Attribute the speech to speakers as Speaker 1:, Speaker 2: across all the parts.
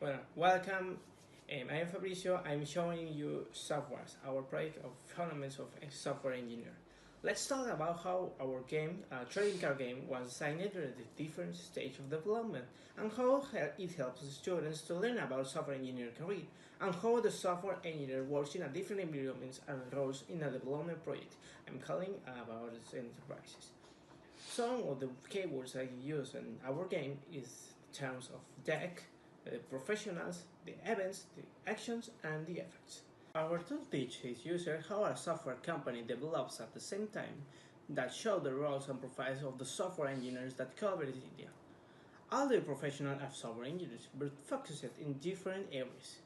Speaker 1: Well, welcome. I am Fabrizio. I'm showing you softwares, our project of fundamentals of a software engineer. Let's talk about how our game, a trading card game, was designed at a different stage of development and how it helps students to learn about software engineering career and how the software engineer works in a different environments and roles in a development project. I'm calling about enterprises. Some of the keywords I use in our game is terms of deck, professionals, the events, the actions, and the effects. Our tool teaches user how a software company develops at the same time that show the roles and profiles of the software engineers that cover this area. All the professionals are software engineers, but focused in different areas.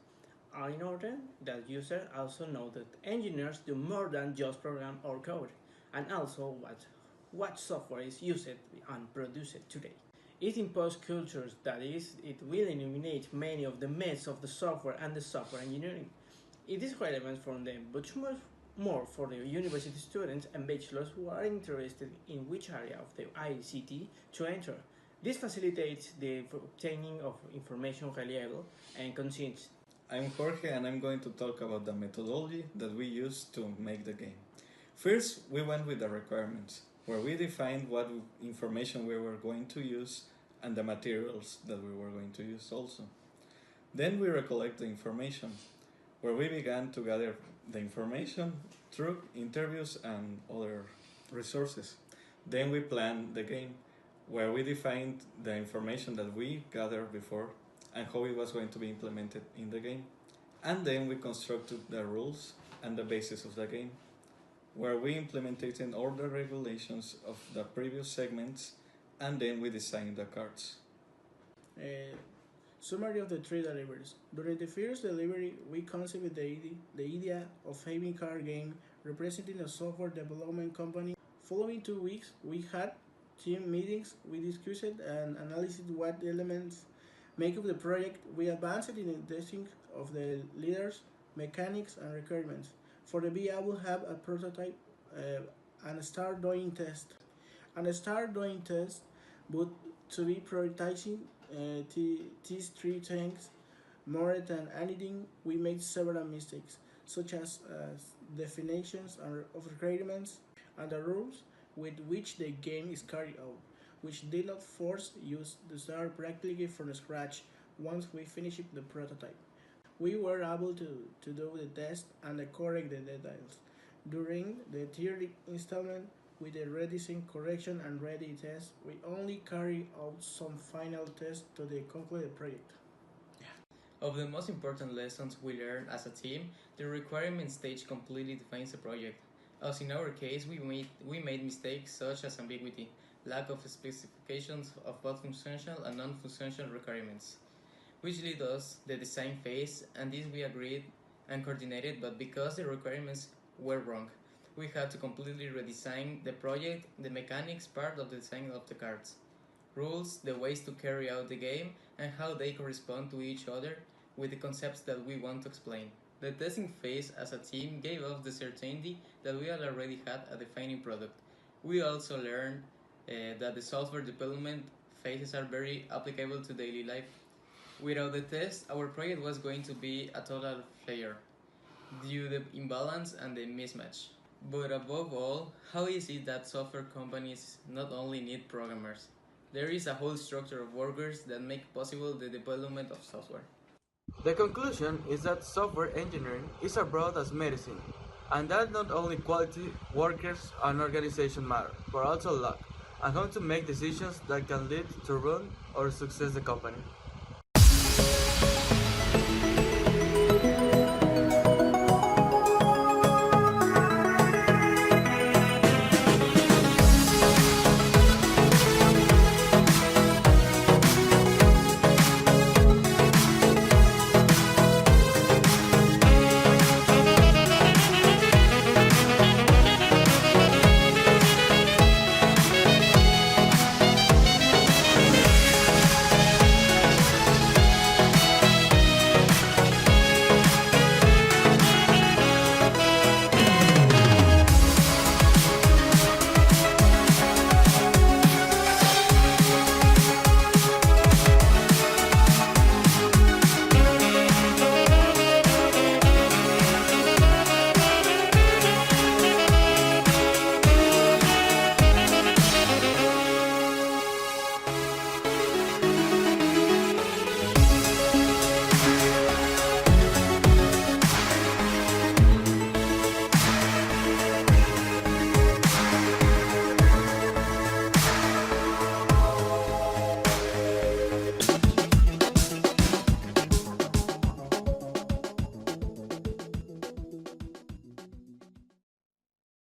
Speaker 1: In order that users also know that engineers do more than just program or code, and also what software is used and produced today. It imposes cultures, that is, it will eliminate many of the myths of the software and the software engineering. It is relevant for them, but much more for the university students and bachelors who are interested in which area of the ICT to enter. This facilitates the obtaining of information reliable and consistent.
Speaker 2: I'm Jorge and I'm going to talk about the methodology that we used to make the game. First, we went with the requirements, where we defined what information we were going to use and the materials that we were going to use also. Then we recollect the information, where we began to gather the information through interviews and other resources. Then we planned the game, where we defined the information that we gathered before and how it was going to be implemented in the game. And then we constructed the rules and the basis of the game, where we implemented all the regulations of the previous segments, and then we designed the cards.
Speaker 3: Summary of the three deliveries. During the first delivery, we conceived the idea of having a card game representing a software development company. Following 2 weeks, we had team meetings, we discussed and analyzed what elements make up the project. We advanced in the testing of the leaders, mechanics, and requirements. For the BA, we'll have a prototype and start doing test. And start doing test, but to be prioritizing these three things more than anything, we made several mistakes, such as definitions of requirements and the rules with which the game is carried out, which did not force use to start practically from scratch once we finished the prototype. We were able to do the test and correct the details. During the third installment, with the redesign correction and ready test, we only carry out some final tests to the concluded project.
Speaker 4: Of the most important lessons we learned as a team, the requirement stage completely defines the project. As in our case, we made mistakes such as ambiguity, lack of specifications of both functional and non-functional requirements, which led us the design phase, and this we agreed and coordinated, but because the requirements were wrong, we had to completely redesign the project, the mechanics part of the design of the cards, rules, the ways to carry out the game, and how they correspond to each other with the concepts that we want to explain. The testing phase as a team gave us the certainty that we already had a defining product. We also learned that the software development phases are very applicable to daily life. Without the test, our project was going to be a total failure due to the imbalance and the mismatch. But above all, how is it that software companies not only need programmers? There is a whole structure of workers that make possible the development of software.
Speaker 5: The conclusion is that software engineering is as broad as medicine, and that not only quality, workers, and organization matter, but also luck, and how to make decisions that can lead to run or success the company.